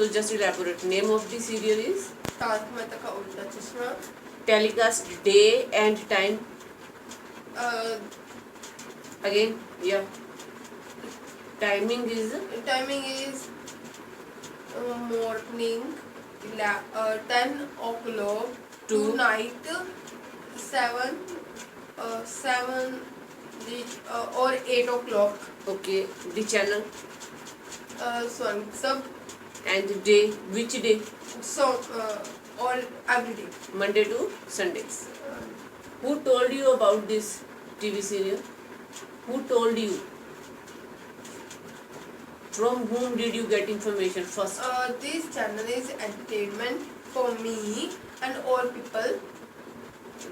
So just elaborate. Name of the serial is Tarak Mehta का उल्टा चश्मा. telecast day and time. Again, yeah. Timing is Timing is morning 10 o'clock to night 7 or 8 o'clock. okay. The channel Sun sub and day. Which day? so all every day. Monday to Sundays. Who told you about this TV serial? Who told you? From whom did you get information first? This channel is entertainment for me and all people.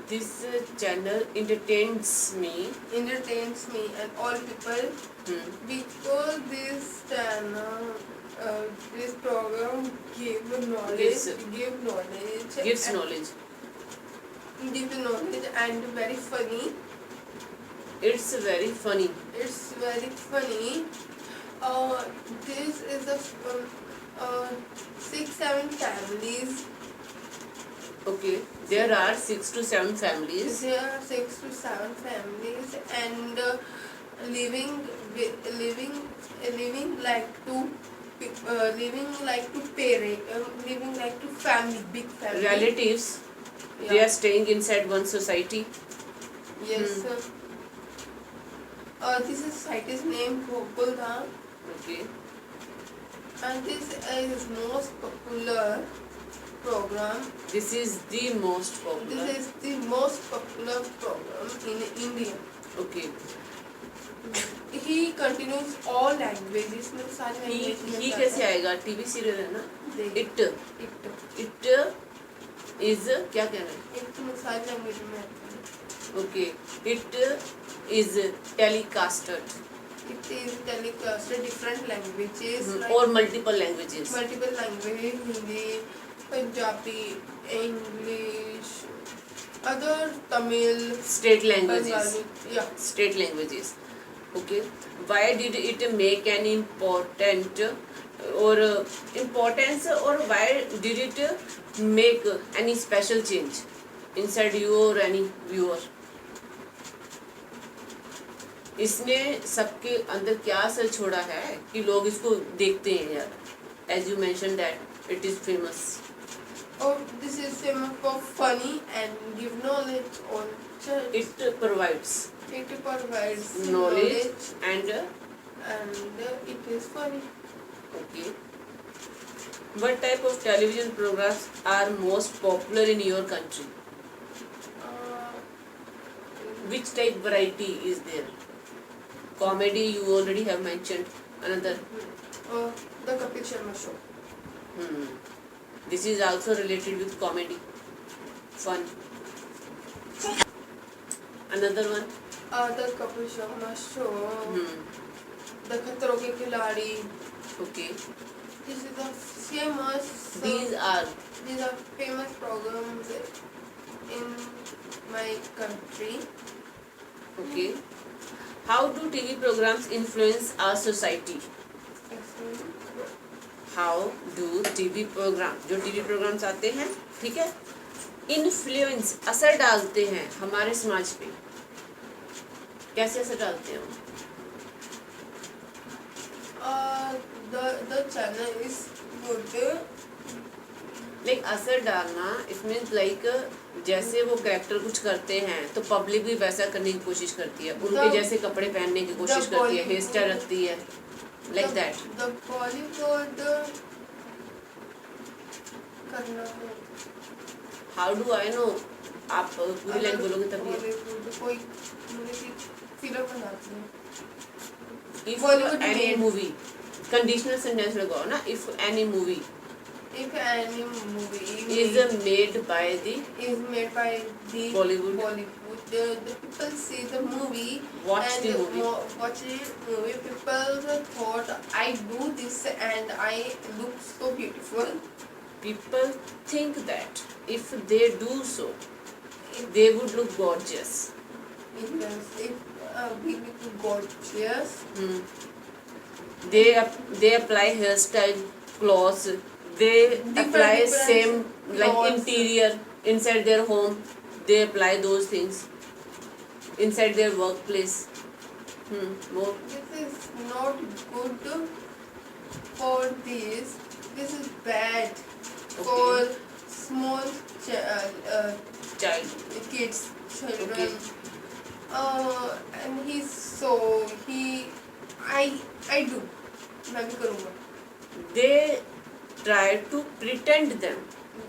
This channel entertains me. Entertains me and all people because this channel, this program give knowledge, Gives knowledge. Give knowledge and very funny. It's very funny. It's very funny. This is a 6-7 families. Okay, there are 6 to 7 families. There are 6 to 7 families and living like to family, big family. Relatives. Yeah. They are staying inside one society. Yes. This society is named Gokuldham. Okay. And this is most popular program. This is the most popular. This is the most popular program in India. Okay. He continues all languages में सारे He languages कैसे आएगा? TV serial है ना? It is क्या कहना है? It में सारे language में आता है. Okay. It is telecasted. It is telecasted different languages or multiple languages. Multiple languages, Hindi, Punjabi, English, other Tamil, State languages. Bengali. Yeah. State languages. Okay. Why did it make an importance or why did it make any special change inside you or any viewer? इसने सबके अंदर क्या असर छोड़ा है कि लोग इसको देखते हैं यार? As you mentioned that it is famous. Oh, this is famous for funny and give knowledge on church. It provides knowledge and it is funny. okay. What type of television programs are most popular in your country? Which type variety is there? Comedy you already have mentioned. Another. The Kapil Sharma Show. This is also related with comedy. Fun. Another one. The Kapil Sharma Show. The Khatron Ke Khiladi. Okay. This is a famous. These are famous programs in my country. okay. How do TV programs influence our society? How do TV program जो TV programs आते हैं, ठीक है, influence असर डालते हैं हमारे समाज पे? कैसे असर डालते हैं? The channel is good. Like असर डालना इट मीन्स लाइक जैसे वो कैरेक्टर कुछ करते हैं तो पब्लिक भी वैसा करने की कोशिश करती है, उनके जैसे कपड़े पहनने की कोशिश करती है, हेयर स्टाइल रखती है, लाइक दैट. The Bollywood करना है. How do I know? आप पूरी लाइन बोलोगे तभी. कोई फिल्म बनाती है. If any movie, conditional sentence लगाओ ना. If any movie If any movie is made by the Bollywood, the people see the movie watch and the movie. watch the movie. People thought I do this and I look so beautiful. People think that if they do so, they would look gorgeous. If we look gorgeous. They apply hairstyle, clothes, they apply different same like laws. interior inside their home, they apply those things inside their workplace. More. This is not good for this. This is bad for small Child. kids, children. Okay. And I do. मैं भी करूँगा. They try to pretend them.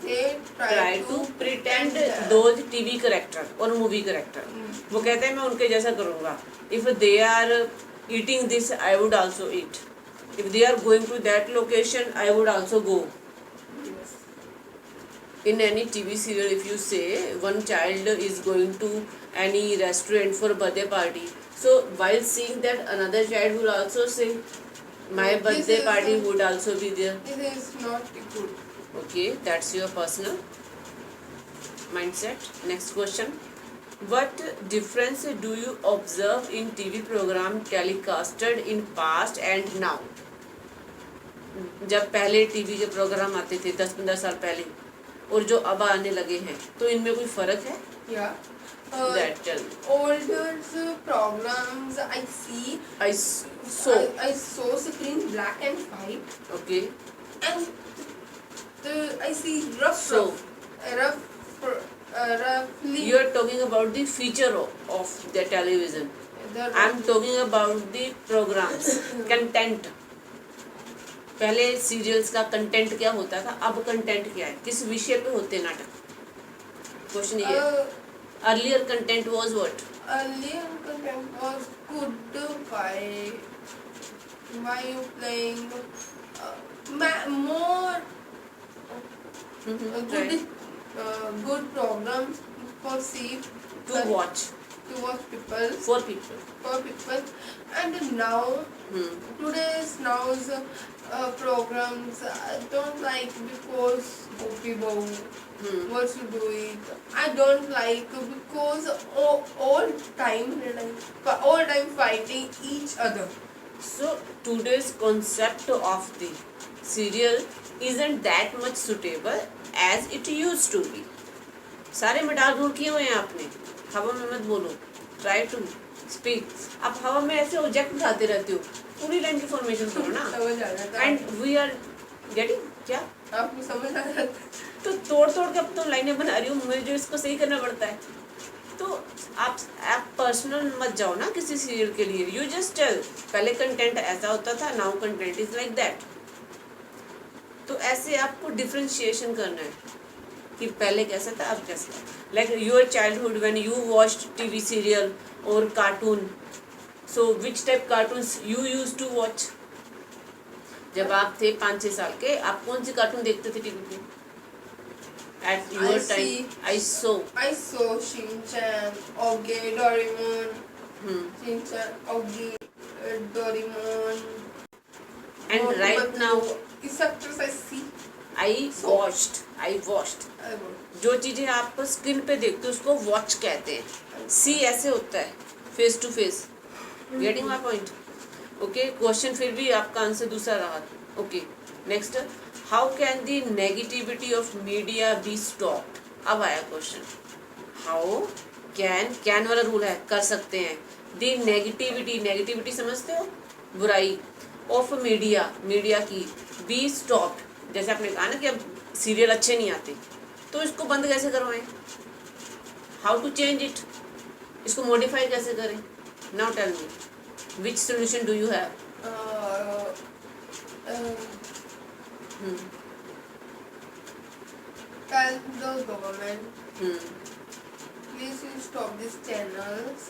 They try to pretend those TV character or movie character. वो कहते हैं मैं उनके जैसा करूँगा. If they are eating this, I would also eat. If they are going to that location, I would also go. Yes. In any TV serial, if you say one child is going to any restaurant for birthday party, so while seeing that, another child will also say, my This birthday is- party would also be there. This is not good. Okay, that's your personal mindset. Next question. What difference do you observe in TV program telecasted in past and now? जब पहले TV के programme आते थे 10-15 साल पहले और जो अब आने लगे हैं, तो इनमें कोई फर्क है? Yeah. That tell me. Older programs I see. I saw. I saw screen black and white, Okay. and I see rough. Roughly. You are talking about the feature of the television. I am talking about the programs, content. पहले serials का content क्या होता था, अब content क्या है, किस विषय पे होते नाटक? क्वेश्चन ये है. Earlier content was what? Earlier content was good by you playing more Right. good programs for see To watch people for people. and now today's programs I don't like because people what to do it. I don't like because all time fighting each other. So today's concept of the serial isn't that much suitable as it used to be. सारे मडाल दूर किए हुए हैं आपने. हवा में मत बोलो. Try to speak. आप हवा में ऐसे ऑब्जेक्ट उठाते रहते हो. पूरी लाइन की फॉर्मेशन करो ना. समझ आ जाता है. And we are getting क्या? आपको समझ आ जाता है. तो तोड़ के अब तो लाइनें बना रही हूँ, मुझे इसको सही करना पड़ता है. तो आप पर्सनल मत जाओ ना किसी सीरियल के लिए. यू जस्ट टेल पहले कंटेंट ऐसा होता था, now content is like that. तो ऐसे आपको डिफरेंशिएशन करना है कि पहले कैसा था, अब कैसा था. Like your childhood when you watched TV serial और cartoon, so which type cartoons you used to watch? जब आप थे 5-6 साल के, आप कौन सी कार्टून देखते थे टीवी पे? At your time, I saw Shin-chan, Oggy, Doraemon. Shin-chan, Oggy, Doraemon. And right now, These actors I see. I watched. जो चीजें आप स्क्रीन पे देखते हो उसको वॉच कहते हैं. सी ऐसे होता है, face to face. Getting my point? Okay. Question फिर भी आपका आंसर दूसरा रहा. Okay. Next. How can the negativity of media be stopped? अब आया क्वेश्चन. हाउ कैन वाला रूल है, कर सकते हैं. दी नेगेटिविटी समझते हो, बुराई ऑफ मीडिया की बी स्टॉप्ड. जैसे आपने कहा ना कि अब सीरियल अच्छे नहीं आते, तो इसको बंद कैसे करवाएं? How to change it? इसको मॉडिफाई कैसे करें? Now tell me which solution do you have? Tell the government, please you stop these channels.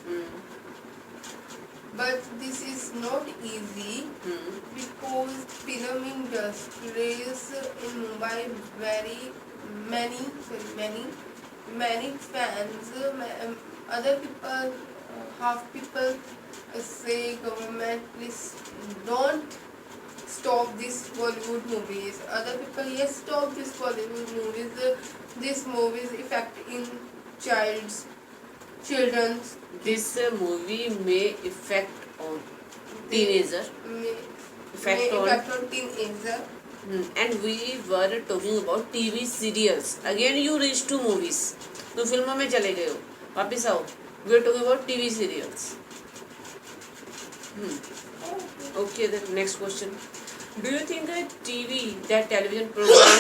But this is not easy because film industries in Mumbai very many fans. Other people, half people say government please don't stop these Bollywood movies. Other people yes stop these Bollywood movies. These movies affect in children. This movie may affect on teenager. May Effect on teenager. And we were talking about TV serials. Again you reached to movies. तो फिल्मों में चले गए हो, वापस आओ. We are talking about TV serials. Okay, the next question. Do you think a that television program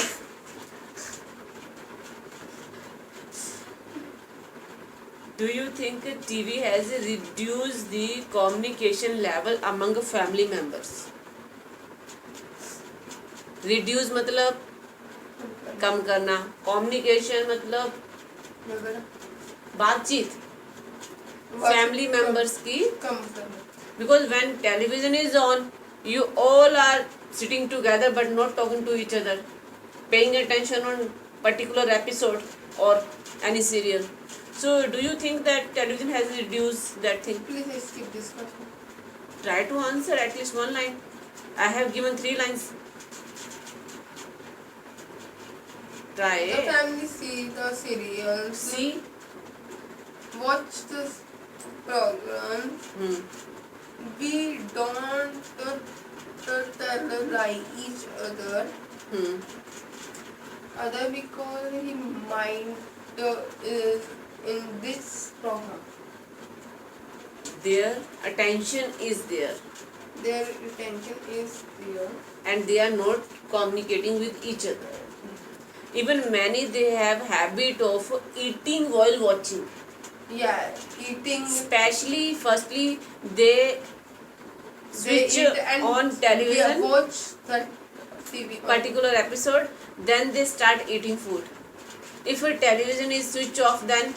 do you think a TV has reduced the communication level among family members? Reduce मतलब कम करना, communication मतलब बातचीत family members की. कम करना. Because when television is on, you all are sitting together but not talking to each other, paying attention on particular episode or any serial. So do you think that television has reduced that thing? Please skip this question. Try to answer at least one line. I have given 3 lines. Try. The family see the serials. See. Watch the program. We don't tell like each other. Other because he mind is in this program. Their attention is there. Their attention is there. And they are not communicating with each other. Even many they have habit of eating while watching. Yeah, eating. Especially firstly they switch eat and on television, they watch the TV particular episode, then they start eating food. If a television is switched off, then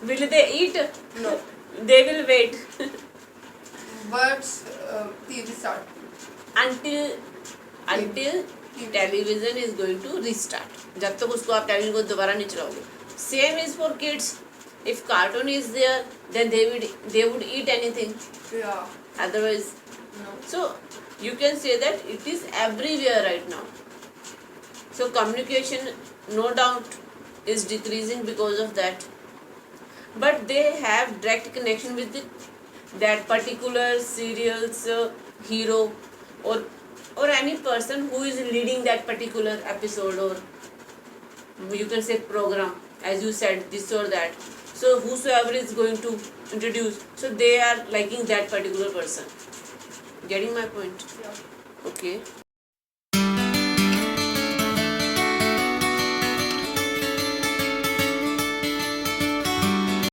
will they eat? No. They will wait But TV start. until television is going to restart. जब तक उसको आप television को दोबारा नहीं चलाओगे. Same is for kids. If cartoon is there, then they would eat anything. Yeah. Otherwise, No. so you can say that it is everywhere right now. So communication, no doubt, is decreasing because of that. But they have direct connection with that particular serial's hero or any person who is leading that particular episode, or you can say program, as you said, this or that. So whosoever is going to introduce, so they are liking that particular person. Getting my point? Yeah. Okay.